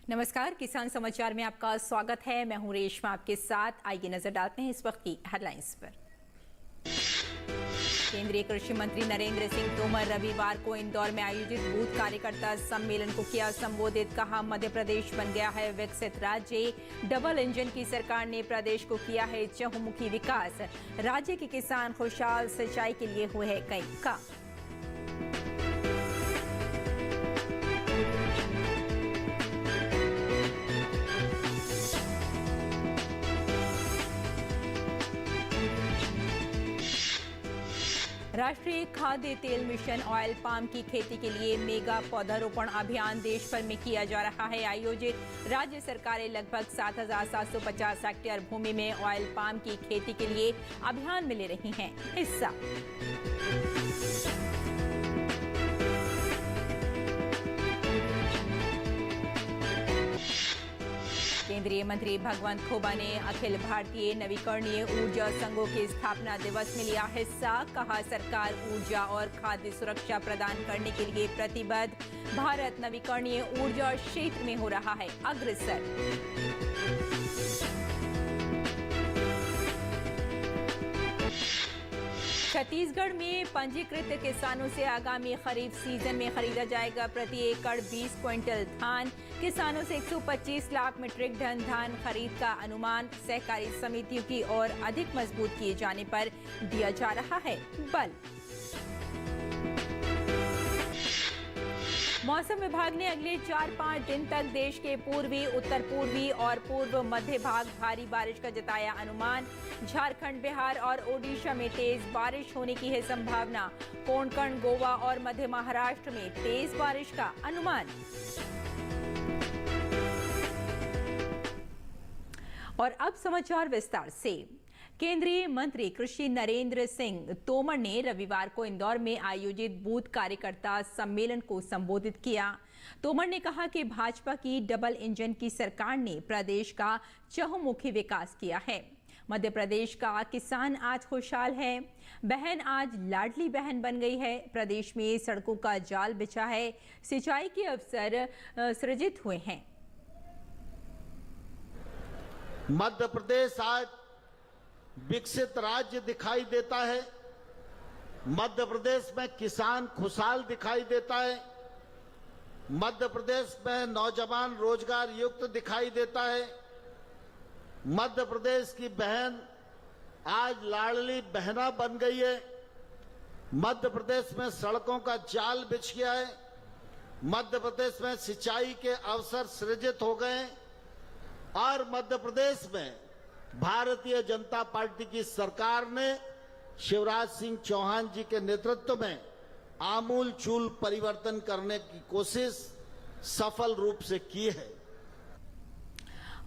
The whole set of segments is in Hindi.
नमस्कार, किसान समाचार में आपका स्वागत है। मैं हूं रेशमा आपके साथ। आइए नजर डालते हैं इस वक्त की हेडलाइंस पर। केंद्रीय कृषि मंत्री नरेंद्र सिंह तोमर रविवार को इंदौर में आयोजित बूथ कार्यकर्ता सम्मेलन को किया संबोधित। कहा, मध्य प्रदेश बन गया है विकसित राज्य। डबल इंजन की सरकार ने प्रदेश को किया है चहुमुखी विकास। राज्य के किसान खुशहाल, सिंचाई के लिए हुए हैं कई काम। राष्ट्रीय खाद्य तेल मिशन ऑयल पाम की खेती के लिए मेगा पौधारोपण अभियान देश भर में किया जा रहा है आयोजित। राज्य सरकारें लगभग 7,750 हेक्टेयर भूमि में ऑयल पाम की खेती के लिए अभियान में ले रही हैं हिस्सा। केंद्रीय मंत्री भगवंत खोबा ने अखिल भारतीय नवीकरणीय ऊर्जा संघों के स्थापना दिवस में लिया हिस्सा। कहा, सरकार ऊर्जा और खाद्य सुरक्षा प्रदान करने के लिए प्रतिबद्ध। भारत नवीकरणीय ऊर्जा क्षेत्र में हो रहा है अग्रसर। छत्तीसगढ़ में पंजीकृत किसानों से आगामी खरीफ सीजन में खरीदा जाएगा प्रति एकड़ 20 क्विंटल धान। किसानों से 125 लाख मीट्रिक टन धान खरीद का अनुमान। सहकारी समितियों की और अधिक मजबूत किए जाने पर दिया जा रहा है बल। मौसम विभाग ने अगले 4-5 दिन तक देश के पूर्वी, उत्तर पूर्वी और पूर्व मध्य भाग भारी बारिश का जताया अनुमान। झारखंड, बिहार और ओडिशा में तेज बारिश होने की है संभावना। कोंकण, गोवा और मध्य महाराष्ट्र में तेज बारिश का अनुमान। और अब समाचार विस्तार से। केंद्रीय मंत्री कृषि नरेंद्र सिंह तोमर ने रविवार को इंदौर में आयोजित बूथ कार्यकर्ता सम्मेलन को संबोधित किया। तोमर ने कहा कि भाजपा की डबल इंजन की सरकार ने प्रदेश का चहुमुखी विकास किया है। मध्य प्रदेश का किसान आज खुशहाल है। बहन आज लाडली बहन बन गई है। प्रदेश में सड़कों का जाल बिछा है। सिंचाई के अवसर सृजित हुए हैं। मध्य प्रदेश आज विकसित राज्य दिखाई देता है। मध्य प्रदेश में किसान खुशहाल दिखाई देता है। मध्य प्रदेश में नौजवान रोजगार युक्त दिखाई देता है। मध्य प्रदेश की बहन आज लाडली बहना बन गई है। मध्य प्रदेश में सड़कों का जाल बिछ गया है। मध्य प्रदेश में सिंचाई के अवसर सृजित हो गए और मध्य प्रदेश में भारतीय जनता पार्टी की सरकार ने शिवराज सिंह चौहान जी के नेतृत्व में आमूल चूल परिवर्तन करने की कोशिश सफल रूप से की है।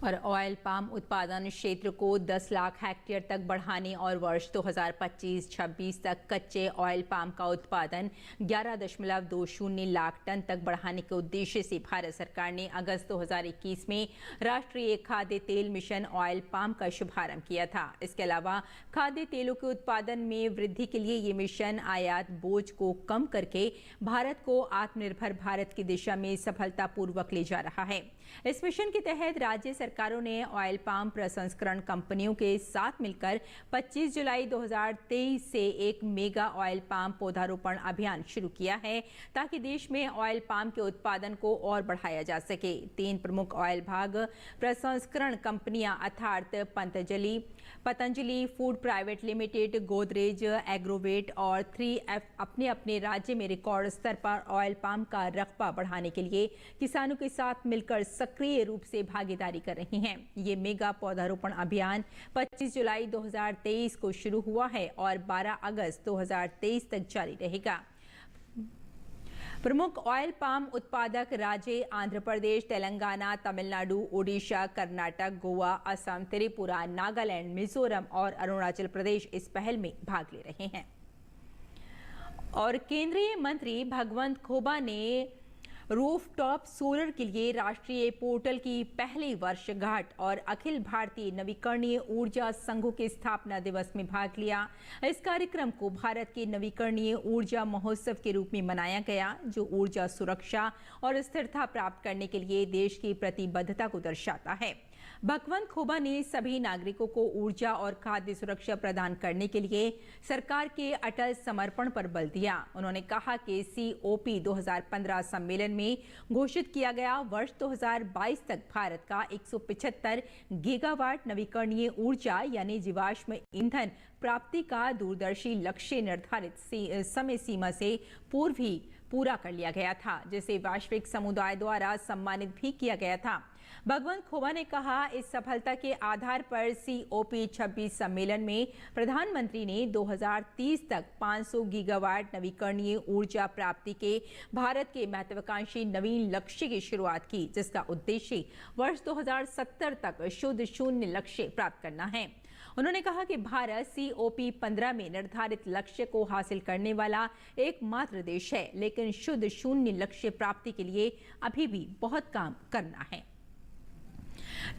और ऑयल पाम उत्पादन क्षेत्र को 10 लाख हेक्टेयर तक बढ़ाने और वर्ष 2025-26 तक कच्चे ऑयल पाम का उत्पादन 11.20 लाख टन तक बढ़ाने के उद्देश्य से भारत सरकार ने अगस्त 2021 में राष्ट्रीय खाद्य तेल मिशन ऑयल पाम का शुभारंभ किया था। इसके अलावा खाद्य तेलों के उत्पादन में वृद्धि के लिए ये मिशन आयात बोझ को कम करके भारत को आत्मनिर्भर भारत की दिशा में सफलतापूर्वक ले जा रहा है। इस मिशन के तहत राज्य सरकारों ने ऑयल पाम प्रसंस्करण कंपनियों के साथ मिलकर 25 जुलाई 2023 से एक मेगा ऑयल पाम पौधारोपण अभियान शुरू किया है ताकि देश में ऑयल पाम के उत्पादन को और बढ़ाया जा सके। 3 प्रमुख ऑयल भाग प्रसंस्करण कंपनियां अर्थात Patanjali food private limited, Godrej Agrovet और 3F अपने अपने राज्य में रिकॉर्ड स्तर पर ऑयल पाम का रकबा बढ़ाने के लिए किसानों के साथ मिलकर सक्रिय रूप से भागीदारी कर रही हैं। ये मेगा पौधारोपण अभियान 25 जुलाई 2023 को शुरू हुआ है और 12 अगस्त 2023 तक जारी रहेगा। प्रमुख ऑयल पाम उत्पादक राज्य आंध्र प्रदेश, तेलंगाना, तमिलनाडु, ओडिशा, कर्नाटक, गोवा, असम, त्रिपुरा, नागालैंड, मिजोरम और अरुणाचल प्रदेश इस पहल में भाग ले रहे हैं। और केंद्रीय मंत्री भगवंत खोबा ने रूफटॉप सोलर के लिए राष्ट्रीय पोर्टल की पहली वर्षगांठ और अखिल भारतीय नवीकरणीय ऊर्जा संघों के स्थापना दिवस में भाग लिया। इस कार्यक्रम को भारत के नवीकरणीय ऊर्जा महोत्सव के रूप में मनाया गया, जो ऊर्जा सुरक्षा और स्थिरता प्राप्त करने के लिए देश की प्रतिबद्धता को दर्शाता है। भगवंत खोबा ने सभी नागरिकों को ऊर्जा और खाद्य सुरक्षा प्रदान करने के लिए सरकार के अटल समर्पण पर बल दिया। उन्होंने कहा कि COP 2015 सम्मेलन में घोषित किया गया वर्ष 2022 तक भारत का 175 गीगावाट नवीकरणीय ऊर्जा यानी जीवाश्म ईंधन प्राप्ति का दूरदर्शी लक्ष्य निर्धारित समय सीमा से पूर्व ही पूरा कर लिया गया था, जिसे वैश्विक समुदाय द्वारा सम्मानित भी किया गया था। भगवंत खोबा ने कहा, इस सफलता के आधार पर COP 26 सम्मेलन में प्रधानमंत्री ने 2030 तक 500 गीगावाट नवीकरणीय ऊर्जा प्राप्ति के भारत के महत्वाकांक्षी नवीन लक्ष्य की शुरुआत की, जिसका उद्देश्य वर्ष 2070 तक शुद्ध शून्य लक्ष्य प्राप्त करना है। उन्होंने कहा कि भारत COP 15 में निर्धारित लक्ष्य को हासिल करने वाला एकमात्र देश है, लेकिन शुद्ध शून्य लक्ष्य प्राप्ति के लिए अभी भी बहुत काम करना है।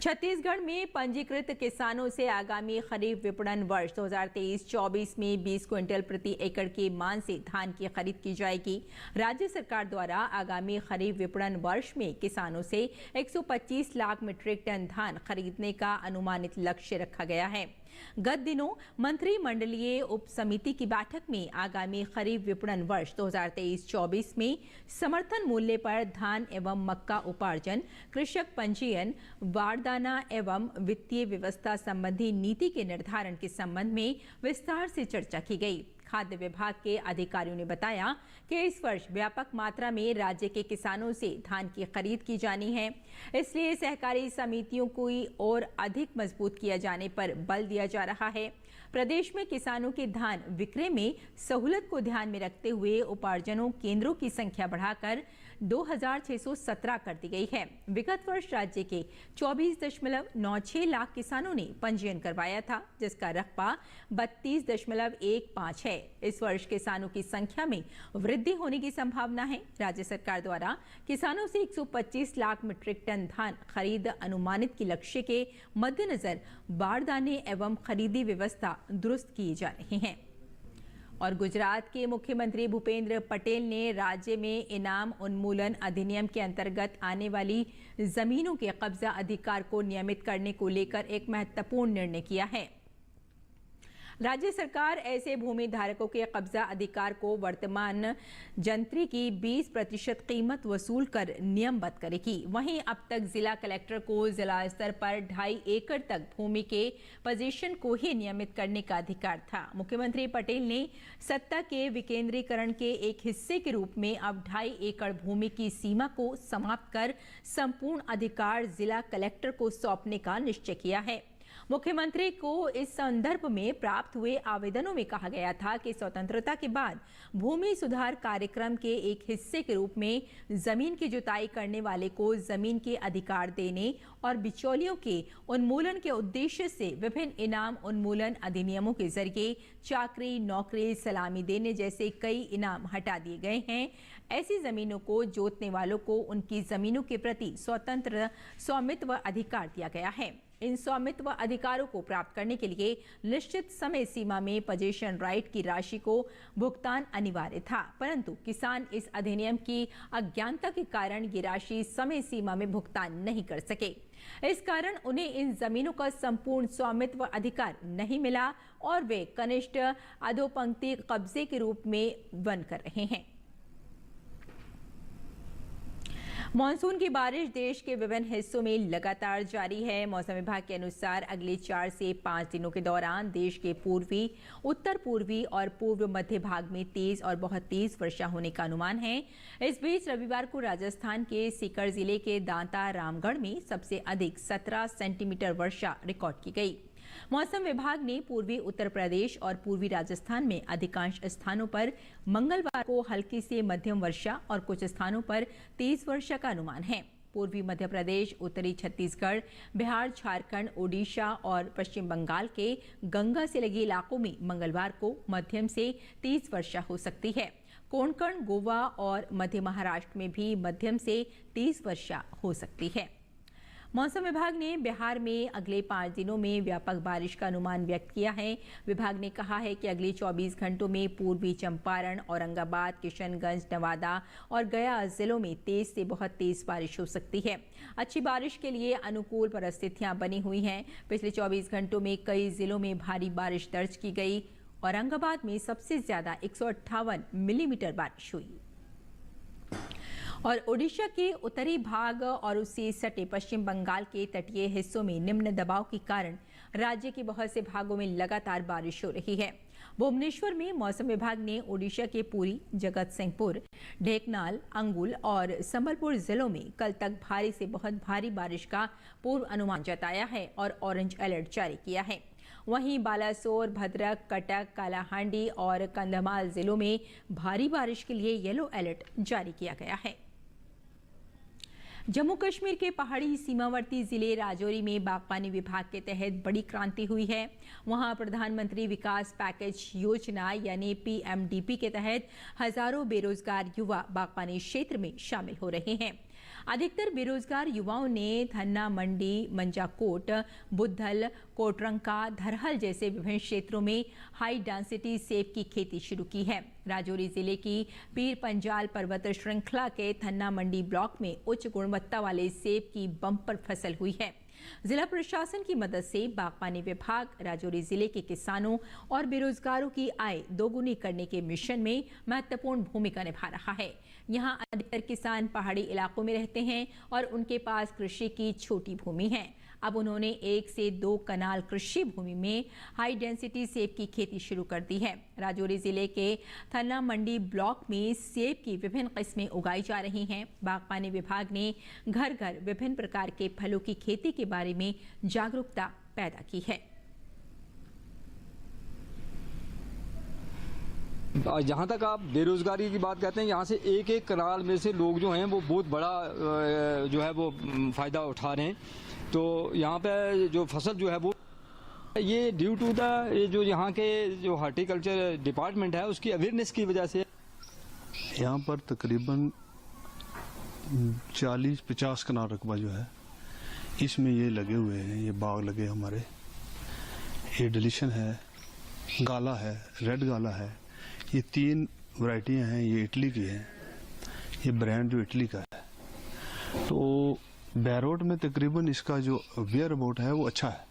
छत्तीसगढ़ में पंजीकृत किसानों से आगामी खरीफ विपणन वर्ष 2023-24 में 20 क्विंटल प्रति एकड़ के मान से धान की खरीद की जाएगी। राज्य सरकार द्वारा आगामी खरीफ विपणन वर्ष में किसानों से 125 लाख मीट्रिक टन धान खरीदने का अनुमानित लक्ष्य रखा गया है। गत दिनों मंत्रिमंडलीय उप समिति की बैठक में आगामी खरीफ विपणन वर्ष 2023-24 में समर्थन मूल्य पर धान एवं मक्का उपार्जन, कृषक पंजीयन, बारदाना एवं वित्तीय व्यवस्था संबंधी नीति के निर्धारण के संबंध में विस्तार से चर्चा की गई। खाद्य विभाग के अधिकारियों ने बताया कि इस वर्ष व्यापक मात्रा में राज्य के किसानों से धान की खरीद की जानी है, इसलिए सहकारी समितियों को और अधिक मजबूत किया जाने पर बल दिया जा रहा है। प्रदेश में किसानों के धान विक्रय में सहूलत को ध्यान में रखते हुए उपार्जनों केंद्रों की संख्या बढ़ाकर 2617 कर दी गई है। विगत वर्ष राज्य के 24.96 लाख किसानों ने पंजीयन करवाया था, जिसका रकबा 32.15 है। इस वर्ष किसानों की संख्या में वृद्धि होने की संभावना है। राज्य सरकार द्वारा किसानों से 125 लाख मीट्रिक टन धान खरीद अनुमानित के लक्ष्य के मद्देनजर बारदाने एवं खरीदी व्यवस्था दुरुस्त की जा रही है। और गुजरात के मुख्यमंत्री भूपेंद्र पटेल ने राज्य में इनाम उन्मूलन अधिनियम के अंतर्गत आने वाली जमीनों के कब्जा अधिकार को नियमित करने को लेकर एक महत्वपूर्ण निर्णय किया है। राज्य सरकार ऐसे भूमि धारकों के कब्जा अधिकार को वर्तमान जंत्री की 20% कीमत वसूल कर नियमबद्ध करेगी। वहीं अब तक जिला कलेक्टर को जिला स्तर पर 2.5 एकड़ तक भूमि के पोजीशन को ही नियमित करने का अधिकार था। मुख्यमंत्री पटेल ने सत्ता के विकेंद्रीकरण के एक हिस्से के रूप में अब 2.5 एकड़ भूमि की सीमा को समाप्त कर संपूर्ण अधिकार जिला कलेक्टर को सौंपने का निश्चय किया है। मुख्यमंत्री को इस संदर्भ में प्राप्त हुए आवेदनों में कहा गया था कि स्वतंत्रता के बाद भूमि सुधार कार्यक्रम के एक हिस्से के रूप में जमीन की जुताई करने वाले को जमीन के अधिकार देने और बिचौलियों के उन्मूलन के उद्देश्य से विभिन्न इनाम उन्मूलन अधिनियमों के जरिए चाकरी, नौकरी, सलामी देने जैसे कई इनाम हटा दिए गए हैं। ऐसी जमीनों को जोतने वालों को उनकी जमीनों के प्रति स्वतंत्र स्वामित्व अधिकार दिया गया है। इन स्वामित्व अधिकारों को प्राप्त करने के लिए निश्चित समय सीमा में पोजीशन राइट की राशि को भुगतान अनिवार्य था, परंतु किसान इस अधिनियम की अज्ञानता के कारण ये राशि समय सीमा में भुगतान नहीं कर सके। इस कारण उन्हें इन जमीनों का संपूर्ण स्वामित्व अधिकार नहीं मिला और वे कनिष्ठ अधोपंक्ति कब्जे के रूप में वन कर रहे हैं। मॉनसून की बारिश देश के विभिन्न हिस्सों में लगातार जारी है। मौसम विभाग के अनुसार अगले 4 से 5 दिनों के दौरान देश के पूर्वी, उत्तर पूर्वी और पूर्व मध्य भाग में तेज और बहुत तेज वर्षा होने का अनुमान है। इस बीच रविवार को राजस्थान के सीकर जिले के दांता रामगढ़ में सबसे अधिक 17 सेंटीमीटर वर्षा रिकॉर्ड की गई। मौसम विभाग ने पूर्वी उत्तर प्रदेश और पूर्वी राजस्थान में अधिकांश स्थानों पर मंगलवार को हल्की से मध्यम वर्षा और कुछ स्थानों पर तेज वर्षा का अनुमान है। पूर्वी मध्य प्रदेश, उत्तरी छत्तीसगढ़, बिहार, झारखंड, ओडिशा और पश्चिम बंगाल के गंगा से लगे इलाकों में मंगलवार को मध्यम से तेज वर्षा हो सकती है। कोंकण, गोवा और मध्य महाराष्ट्र में भी मध्यम से तेज वर्षा हो सकती है। मौसम विभाग ने बिहार में अगले 5 दिनों में व्यापक बारिश का अनुमान व्यक्त किया है। विभाग ने कहा है कि अगले 24 घंटों में पूर्वी चंपारण, औरंगाबाद, किशनगंज, नवादा और गया जिलों में तेज से बहुत तेज बारिश हो सकती है। अच्छी बारिश के लिए अनुकूल परिस्थितियां बनी हुई हैं। पिछले 24 घंटों में कई जिलों में भारी बारिश दर्ज की गई। औरंगाबाद में सबसे ज्यादा 158 मिलीमीटर बारिश हुई। और ओडिशा के उत्तरी भाग और उससे सटे पश्चिम बंगाल के तटीय हिस्सों में निम्न दबाव के कारण राज्य के बहुत से भागों में लगातार बारिश हो रही है। भुवनेश्वर में मौसम विभाग ने ओडिशा के पुरी, जगत सिंहपुर, ढेंकनाल, अंगुल और संबलपुर जिलों में कल तक भारी से बहुत भारी बारिश का पूर्व अनुमान जताया है और ऑरेंज अलर्ट जारी किया है। वहीं बालासोर, भद्रक, कटक, कालाहांडी और कंधमाल जिलों में भारी बारिश के लिए येलो अलर्ट जारी किया गया है। जम्मू कश्मीर के पहाड़ी सीमावर्ती जिले राजौरी में बागबानी विभाग के तहत बड़ी क्रांति हुई है। वहां प्रधानमंत्री विकास पैकेज योजना यानी PMDP के तहत हजारों बेरोजगार युवा बागबानी क्षेत्र में शामिल हो रहे हैं। अधिकतर बेरोजगार युवाओं ने धन्ना मंडी, मंजाकोट, बुद्धल, कोटरंका, धरहल जैसे विभिन्न क्षेत्रों में हाई डेंसिटी सेब की खेती शुरू की है। राजौरी जिले की पीर पंजाल पर्वत श्रृंखला के धन्ना मंडी ब्लॉक में उच्च गुणवत्ता वाले सेब की बम्पर फसल हुई है। जिला प्रशासन की मदद से बागबानी विभाग राजौरी जिले के किसानों और बेरोजगारों की आय दोगुनी करने के मिशन में महत्वपूर्ण भूमिका निभा रहा है। यहाँ अधिकतर किसान पहाड़ी इलाकों में रहते हैं और उनके पास कृषि की छोटी भूमि है। अब उन्होंने 1 से 2 कनाल कृषि भूमि में हाई डेंसिटी सेब की खेती शुरू कर दी है। राजौरी जिले के थन्ना मंडी ब्लॉक में सेब की विभिन्न किस्में उगाई जा रही हैं। बागबानी विभाग ने घर घर विभिन्न प्रकार के फलों की खेती के बारे में जागरूकता पैदा की है। जहाँ तक आप बेरोजगारी की बात कहते हैं, यहाँ से एक एक कनाल में से लोग जो हैं वो बहुत बड़ा जो है वो फायदा उठा रहे हैं। तो यहाँ पे जो फसल जो है वो ये ड्यू टू द जो यहाँ के जो हॉर्टिकल्चर डिपार्टमेंट है उसकी अवेयरनेस की वजह से। यहाँ पर तकरीबन 40-50 कनाल रकबा जो है इसमें ये लगे हुए हैं, ये बाग लगे हमारे। ये डिलीशन है, गाला है, रेड गाला है। ये 3 वैरायटियाँ हैं। ये इटली की है, ये ब्रांड जो इटली का है। तो बैरोड में तकरीबन इसका जो वेयर अबाउट है वो अच्छा है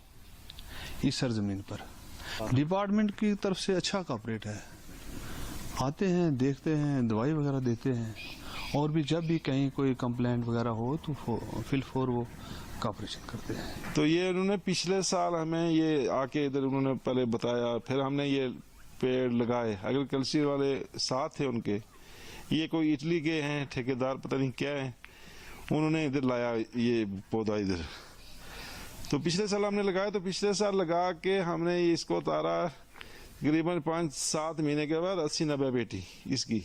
इस सरजमीन पर। डिपार्टमेंट की तरफ से अच्छा कॉपरेट है, आते हैं, देखते हैं, दवाई वगैरह देते हैं और भी जब भी कहीं कोई कंप्लेंट वगैरह हो तो फिल फोर वो कॉपरेशन करते हैं। तो ये उन्होंने पिछले साल हमें ये आके इधर उन्होंने पहले बताया, फिर हमने ये पेड़ लगाए। एग्रीकल्चर वाले साथ थे उनके, ये कोई इटली के हैं ठेकेदार पता नहीं क्या है, उन्होंने इधर लाया ये पौधा इधर। तो पिछले साल हमने लगाया, तो पिछले साल लगा के हमने इसको उतारा तकरीबन 5-7 महीने के बाद 80-90 पेटी इसकी।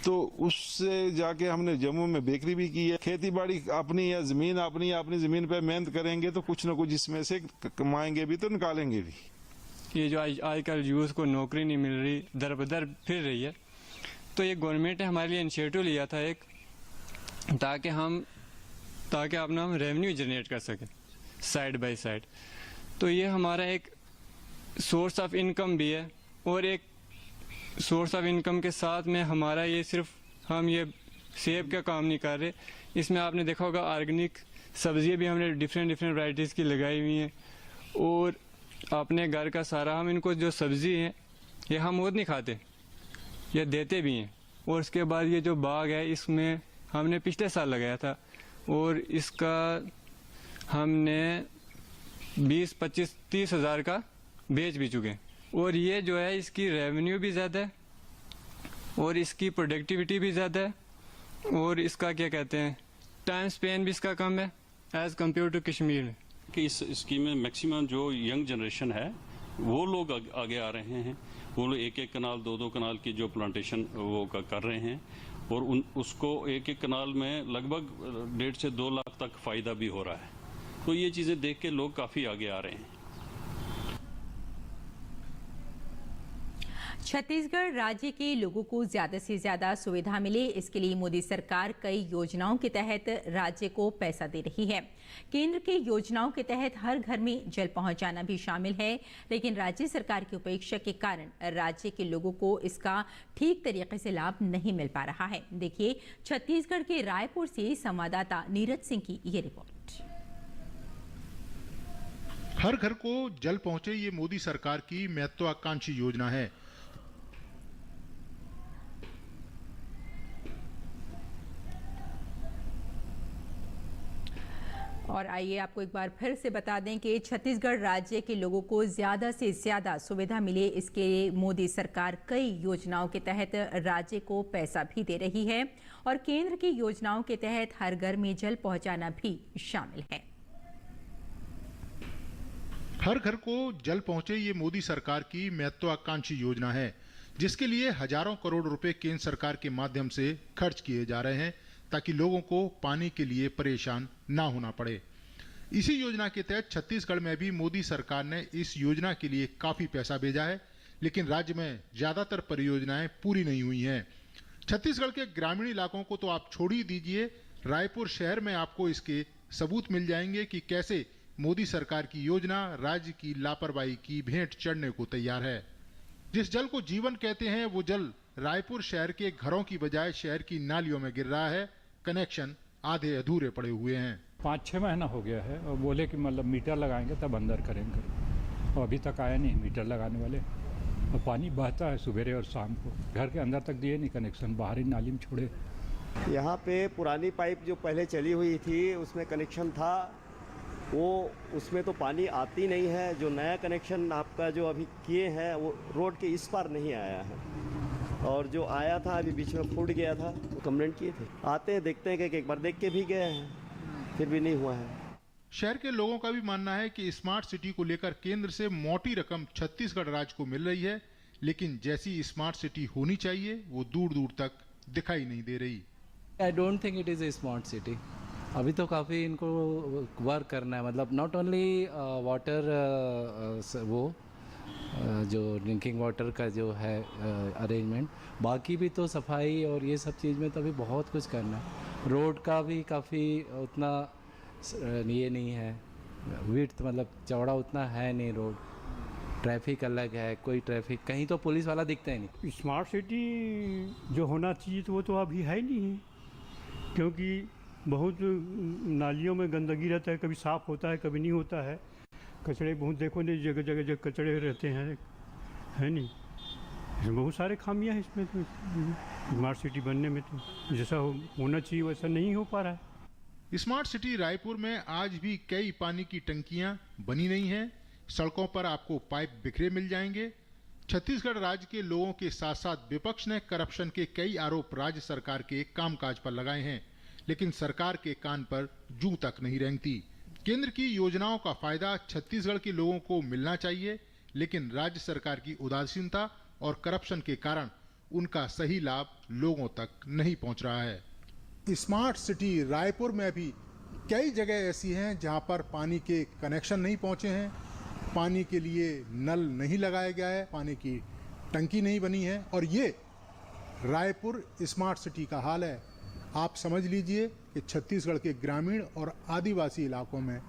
तो उससे जाके हमने जम्मू में बेकरी भी की है। खेती बाड़ी अपनी है, जमीन अपनी है, अपनी जमीन पे मेहनत करेंगे तो कुछ ना कुछ इसमें से कमाएंगे भी तो निकालेंगे भी। ये जो आजकल यूथ को नौकरी नहीं मिल रही, दर बदर फिर रही है, तो ये गवर्नमेंट ने हमारे लिए इनिशिएटिव लिया था एक, ताकि अपना हम रेवेन्यू जनरेट कर सकें साइड बाय साइड। तो ये हमारा एक सोर्स ऑफ इनकम भी है और एक सोर्स ऑफ इनकम के साथ में हमारा ये सिर्फ हम ये सेब का काम नहीं कर रहे, इसमें आपने देखा होगा ऑर्गेनिक सब्जियां भी हमने डिफरेंट वैरायटीज़ की लगाई हुई हैं। और अपने घर का सारा हम इनको जो सब्जी है ये हम खुद नहीं खाते, ये देते भी हैं। और उसके बाद ये जो बाग है इसमें हमने पिछले साल लगाया था और इसका हमने 20-25-30 हज़ार का बेच भी चुके हैं। और ये जो है इसकी रेवेन्यू भी ज़्यादा है और इसकी प्रोडक्टिविटी भी ज़्यादा है और इसका क्या कहते हैं टाइम स्पेन भी इसका कम है एज़ कम्पेयर टू कश्मीर में। कि इस स्कीम में मैक्सिमम जो यंग जनरेशन है वो लोग आगे आ रहे हैं। वो लोग 1-1 कनाल 2-2 कनाल की जो प्लांटेशन वो कर रहे हैं और उसको 1-1 कनाल में लगभग 1.5 से 2 लाख तक फ़ायदा भी हो रहा है। तो ये चीज़ें देख के लोग काफ़ी आगे आ रहे हैं। छत्तीसगढ़ राज्य के लोगों को ज्यादा से ज्यादा सुविधा मिले, इसके लिए मोदी सरकार कई योजनाओं के तहत राज्य को पैसा दे रही है। केंद्र की योजनाओं के तहत हर घर में जल पहुंचाना भी शामिल है, लेकिन राज्य सरकार की उपेक्षा के कारण राज्य के लोगों को इसका ठीक तरीके से लाभ नहीं मिल पा रहा है। देखिए छत्तीसगढ़ के रायपुर से संवाददाता नीरज सिंह की ये रिपोर्ट। हर घर को जल पहुंचे, ये मोदी सरकार की महत्वाकांक्षी योजना है। और आइए आपको एक बार फिर से बता दें कि छत्तीसगढ़ राज्य के लोगों को ज्यादा से ज्यादा सुविधा मिले, इसके लिए मोदी सरकार कई योजनाओं के तहत राज्य को पैसा भी दे रही है और केंद्र की योजनाओं के तहत हर घर में जल पहुंचाना भी शामिल है। हर घर को जल पहुंचे, ये मोदी सरकार की महत्वाकांक्षी योजना है, जिसके लिए हजारों करोड़ रुपए केंद्र सरकार के माध्यम से खर्च किए जा रहे हैं ताकि लोगों को पानी के लिए परेशान ना होना पड़े। इसी योजना के तहत छत्तीसगढ़ में भी मोदी सरकार ने इस योजना के लिए काफी पैसा भेजा है, लेकिन राज्य में ज्यादातर परियोजनाएं पूरी नहीं हुई हैं। छत्तीसगढ़ के ग्रामीण इलाकों को तो आप छोड़ ही दीजिए, रायपुर शहर में आपको इसके सबूत मिल जाएंगे कि कैसे मोदी सरकार की योजना राज्य की लापरवाही की भेंट चढ़ने को तैयार है। जिस जल को जीवन कहते हैं, वो जल रायपुर शहर के घरों की बजाय शहर की नालियों में गिर रहा है। कनेक्शन आधे अधूरे पड़े हुए हैं। 5-6 महीना हो गया है और बोले कि मतलब मीटर लगाएंगे तब अंदर करेंगे, और अभी तक आया नहीं मीटर लगाने वाले। और पानी बहता है सुबह और शाम को, घर के अंदर तक दिए नहीं कनेक्शन, बाहर ही नाली में छोड़े। यहाँ पे पुरानी पाइप जो पहले चली हुई थी उसमें कनेक्शन था, वो उसमें तो पानी आती नहीं है। जो नया कनेक्शन आपका जो अभी किए हैं वो रोड के इस पार नहीं आया है, और जो आया था अभी बीच में फूट गया था, वो कंप्लेंट किए थे। आते हैं देखते हैं कि एक बार देख के भी गए हैं, फिर भी नहीं हुआ है। शहर के लोगों का भी मानना है कि स्मार्ट सिटी को लेकर केंद्र से मोटी रकम छत्तीसगढ़ राज्य को मिल रही है, लेकिन जैसी स्मार्ट सिटी होनी चाहिए वो दूर दूर तक दिखाई नहीं दे रही। I don't think it is a smart city. अभी तो काफ़ी इनको वर्क करना है, मतलब नॉट ओनली वाटर वो जो ड्रिंकिंग वाटर का जो है अरेंजमेंट, बाकी भी तो सफाई और ये सब चीज़ में तो अभी बहुत कुछ करना है। रोड का भी काफ़ी उतना ये नहीं है, विड्थ मतलब चौड़ा उतना है नहीं रोड, ट्रैफिक अलग है, कोई ट्रैफिक कहीं तो पुलिस वाला दिखता ही नहीं। स्मार्ट सिटी जो होना चाहिए तो वो तो अभी है नहीं है, क्योंकि बहुत नालियों में गंदगी रहता है, कभी साफ़ होता है कभी नहीं होता है। कचड़े बहुत देखो नहीं, जगह जगह जगह कचड़े रहते हैं, है नहीं। बहुत सारे खामियां हैं इसमें, तो स्मार्ट सिटी बनने में तो जैसा होना चाहिए वैसा नहीं हो पा रहा है। स्मार्ट सिटी रायपुर में आज भी कई पानी की टंकियां बनी नहीं हैं। सड़कों पर आपको पाइप बिखरे मिल जाएंगे। छत्तीसगढ़ राज्य के लोगों के साथ साथ विपक्ष ने करप्शन के कई आरोप राज्य सरकार के कामकाज पर लगाए हैं, लेकिन सरकार के कान पर जूं तक नहीं रेंगती। केंद्र की योजनाओं का फायदा छत्तीसगढ़ के लोगों को मिलना चाहिए, लेकिन राज्य सरकार की उदासीनता और करप्शन के कारण उनका सही लाभ लोगों तक नहीं पहुंच रहा है। स्मार्ट सिटी रायपुर में भी कई जगह ऐसी हैं जहां पर पानी के कनेक्शन नहीं पहुंचे हैं, पानी के लिए नल नहीं लगाया गया है, पानी की टंकी नहीं बनी है, और ये रायपुर स्मार्ट सिटी का हाल है। आप समझ लीजिए कि छत्तीसगढ़ के ग्रामीण और आदिवासी इलाकों में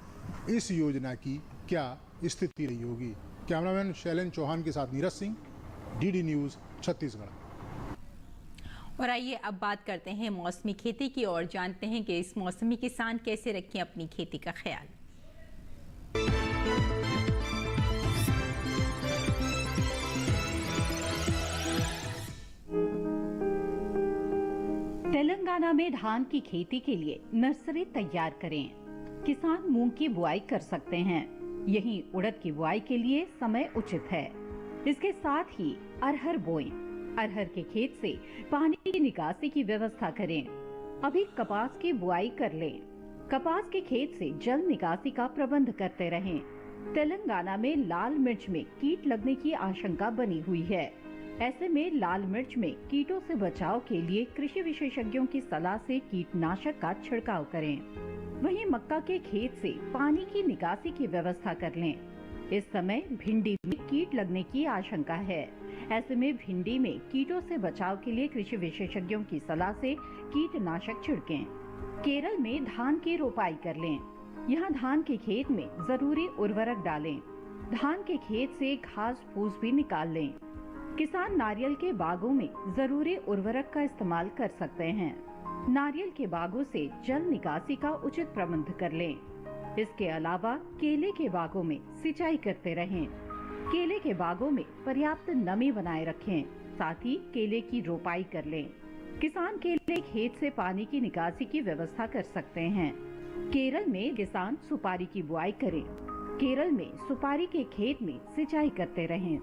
इस योजना की क्या स्थिति रही होगी। कैमरामैन शैलेंद्र चौहान के साथ नीरज सिंह, डीडी न्यूज़, छत्तीसगढ़। और आइए अब बात करते हैं मौसमी खेती की और जानते हैं कि इस मौसमी किसान कैसे रखें अपनी खेती का ख्याल। तेलंगाना में धान की खेती के लिए नर्सरी तैयार करें। किसान मूंग की बुआई कर सकते हैं, यहीं उड़द की बुआई के लिए समय उचित है। इसके साथ ही अरहर बोएं। अरहर के खेत से पानी की निकासी की व्यवस्था करें। अभी कपास की बुआई कर लें। कपास के खेत से जल निकासी का प्रबंध करते रहें। तेलंगाना में लाल मिर्च में कीट लगने की आशंका बनी हुई है। ऐसे में लाल मिर्च में कीटों से बचाव के लिए कृषि विशेषज्ञों की सलाह से कीटनाशक का छिड़काव करें। वहीं मक्का के खेत से पानी की निकासी की व्यवस्था कर लें। इस समय भिंडी में कीट लगने की आशंका है। ऐसे में भिंडी में कीटों से बचाव के लिए कृषि विशेषज्ञों की सलाह से कीटनाशक छिड़कें। केरल में धान की रोपाई कर लें। यहाँ धान के खेत में जरूरी उर्वरक डालें। धान के खेत से घास फूस भी निकाल लें। किसान नारियल के बागों में जरूरी उर्वरक का इस्तेमाल कर सकते हैं। नारियल के बागों से जल निकासी का उचित प्रबंध कर लें। इसके अलावा केले के बागों में सिंचाई करते रहें। केले के बागों में पर्याप्त नमी बनाए रखें। साथ ही केले की रोपाई कर लें। किसान केले खेत से पानी की निकासी की व्यवस्था कर सकते हैं। केरल में किसान सुपारी की बुआई करें। केरल में सुपारी के खेत में सिंचाई करते रहें।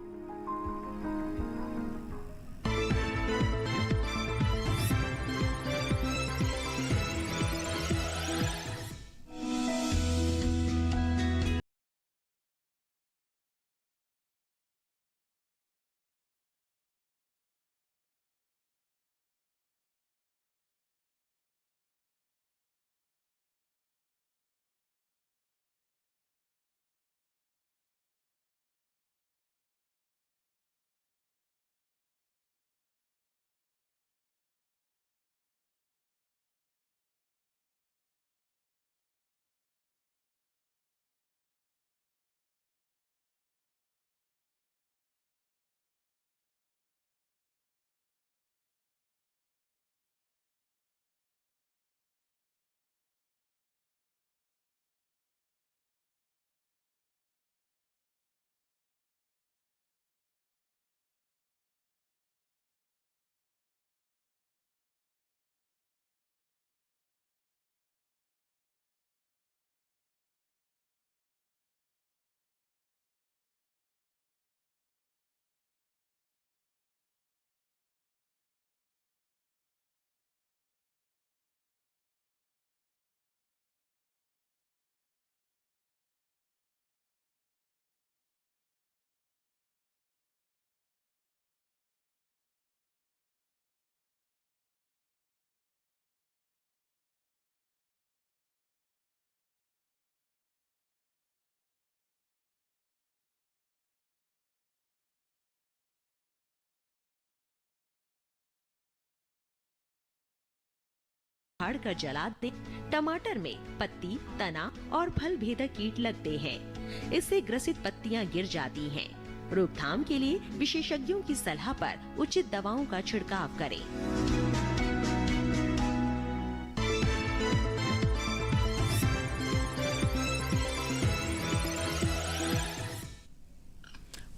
फाड़ कर जला दे। टमाटर में पत्ती, तना और फल भेदक कीट लगते हैं। इससे ग्रसित पत्तियां गिर जाती हैं। रोकथाम के लिए विशेषज्ञों की सलाह पर उचित दवाओं का छिड़काव करें।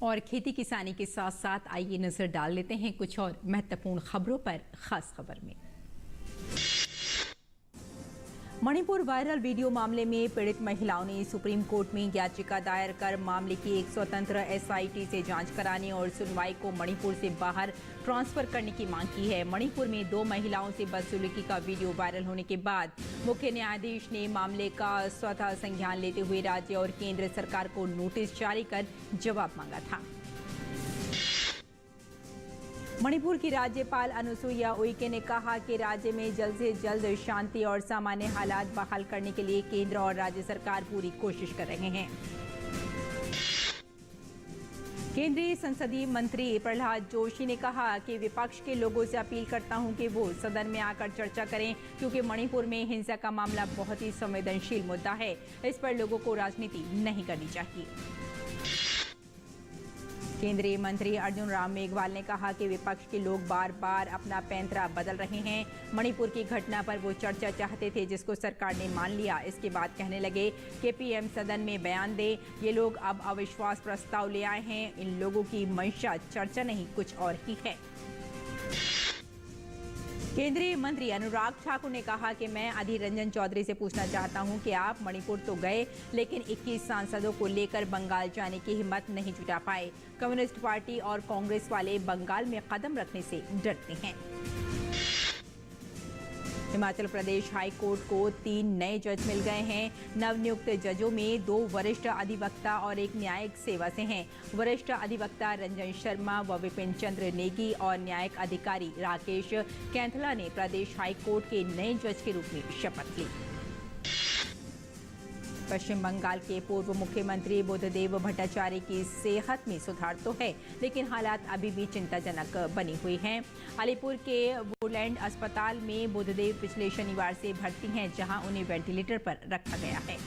और खेती किसानी के साथ साथ आइए नजर डाल लेते हैं कुछ और महत्वपूर्ण खबरों पर। खास खबर में मणिपुर वायरल वीडियो मामले में पीड़ित महिलाओं ने सुप्रीम कोर्ट में याचिका दायर कर मामले की एक स्वतंत्र एसआईटी से जांच कराने और सुनवाई को मणिपुर से बाहर ट्रांसफर करने की मांग की है। मणिपुर में 2 महिलाओं से बदसलूकी का वीडियो वायरल होने के बाद मुख्य न्यायाधीश ने मामले का स्वतः संज्ञान लेते हुए राज्य और केंद्र सरकार को नोटिस जारी कर जवाब मांगा था। मणिपुर की राज्यपाल अनुसुईया उइके ने कहा कि राज्य में जल्द से जल्द शांति और सामान्य हालात बहाल करने के लिए केंद्र और राज्य सरकार पूरी कोशिश कर रहे हैं। केंद्रीय संसदीय मंत्री प्रहलाद जोशी ने कहा कि विपक्ष के लोगों से अपील करता हूं कि वो सदन में आकर चर्चा करें, क्योंकि मणिपुर में हिंसा का मामला बहुत ही संवेदनशील मुद्दा है। इस पर लोगों को राजनीति नहीं करनी चाहिए। केंद्रीय मंत्री अर्जुन राम मेघवाल ने कहा कि विपक्ष के लोग बार बार अपना पैंतरा बदल रहे हैं। मणिपुर की घटना पर वो चर्चा चाहते थे, जिसको सरकार ने मान लिया। इसके बाद कहने लगे कि पीएम सदन में बयान दे। ये लोग अब अविश्वास प्रस्ताव ले आए हैं। इन लोगों की मंशा चर्चा नहीं, कुछ और ही है। केंद्रीय मंत्री अनुराग ठाकुर ने कहा कि मैं अधीर रंजन चौधरी से पूछना चाहता हूं कि आप मणिपुर तो गए, लेकिन 21 सांसदों को लेकर बंगाल जाने की हिम्मत नहीं जुटा पाए। कम्युनिस्ट पार्टी और कांग्रेस वाले बंगाल में कदम रखने से डरते हैं। हिमाचल प्रदेश हाई कोर्ट को 3 नए जज मिल गए हैं। नवनियुक्त जजों में 2 वरिष्ठ अधिवक्ता और 1 न्यायिक सेवा से हैं। वरिष्ठ अधिवक्ता रंजन शर्मा व विपिन चंद्र नेगी और न्यायिक अधिकारी राकेश कैंथला ने प्रदेश हाई कोर्ट के नए जज के रूप में शपथ ली। पश्चिम बंगाल के पूर्व मुख्यमंत्री बुद्धदेव भट्टाचार्य की सेहत में सुधार तो है, लेकिन हालात अभी भी चिंताजनक बनी हुई हैं। अलीपुर के वुडलैंड अस्पताल में बुद्धदेव पिछले शनिवार से भर्ती हैं, जहां उन्हें वेंटिलेटर पर रखा गया है।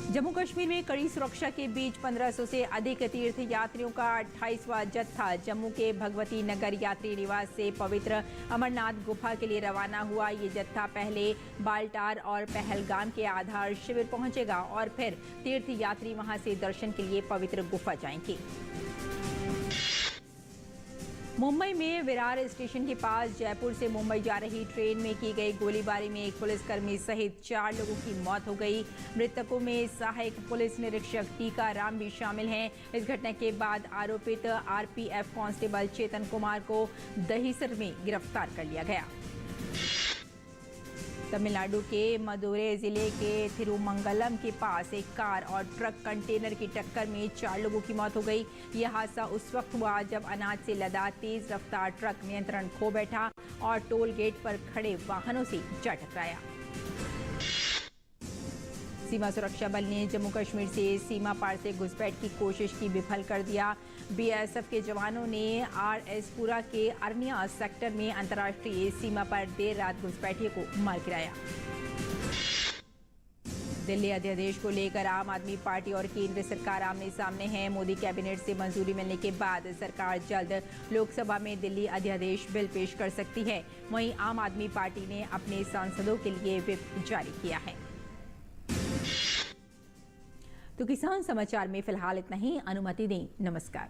जम्मू कश्मीर में कड़ी सुरक्षा के बीच 1500 से अधिक तीर्थ यात्रियों का 28वां जत्था जम्मू के भगवती नगर यात्री निवास से पवित्र अमरनाथ गुफा के लिए रवाना हुआ। ये जत्था पहले बाल्टार और पहलगाम के आधार शिविर पहुंचेगा और फिर तीर्थ यात्री वहां से दर्शन के लिए पवित्र गुफा जाएंगे। मुंबई में विरार स्टेशन के पास जयपुर से मुंबई जा रही ट्रेन में की गई गोलीबारी में एक पुलिसकर्मी सहित 4 लोगों की मौत हो गई। मृतकों में सहायक पुलिस निरीक्षक टीका राम भी शामिल हैं। इस घटना के बाद आरोपित आरपीएफ कांस्टेबल चेतन कुमार को दहीसर में गिरफ्तार कर लिया गया। तमिलनाडु के मदुरै जिले के थिरुमंगलम के पास एक कार और ट्रक कंटेनर की टक्कर में 4 लोगों की मौत हो गई। यह हादसा उस वक्त हुआ जब अनाज से लदा तेज रफ्तार ट्रक नियंत्रण खो बैठा और टोल गेट पर खड़े वाहनों से जा टकराया। सीमा सुरक्षा बल ने जम्मू कश्मीर से सीमा पार से घुसपैठ की कोशिश की विफल कर दिया। बीएसएफ के जवानों ने आरएसपुरा के अरनिया सेक्टर में अंतर्राष्ट्रीय सीमा पर देर रात घुसपैठियों को मार गिराया। दिल्ली अध्यादेश को लेकर आम आदमी पार्टी और केंद्र सरकार आमने सामने है। मोदी कैबिनेट से मंजूरी मिलने के बाद सरकार जल्द लोकसभा में दिल्ली अध्यादेश बिल पेश कर सकती है। वहीं आम आदमी पार्टी ने अपने सांसदों के लिए व्हिप जारी किया है। तो किसान समाचार में फिलहाल इतना ही। अनुमति दें। नमस्कार।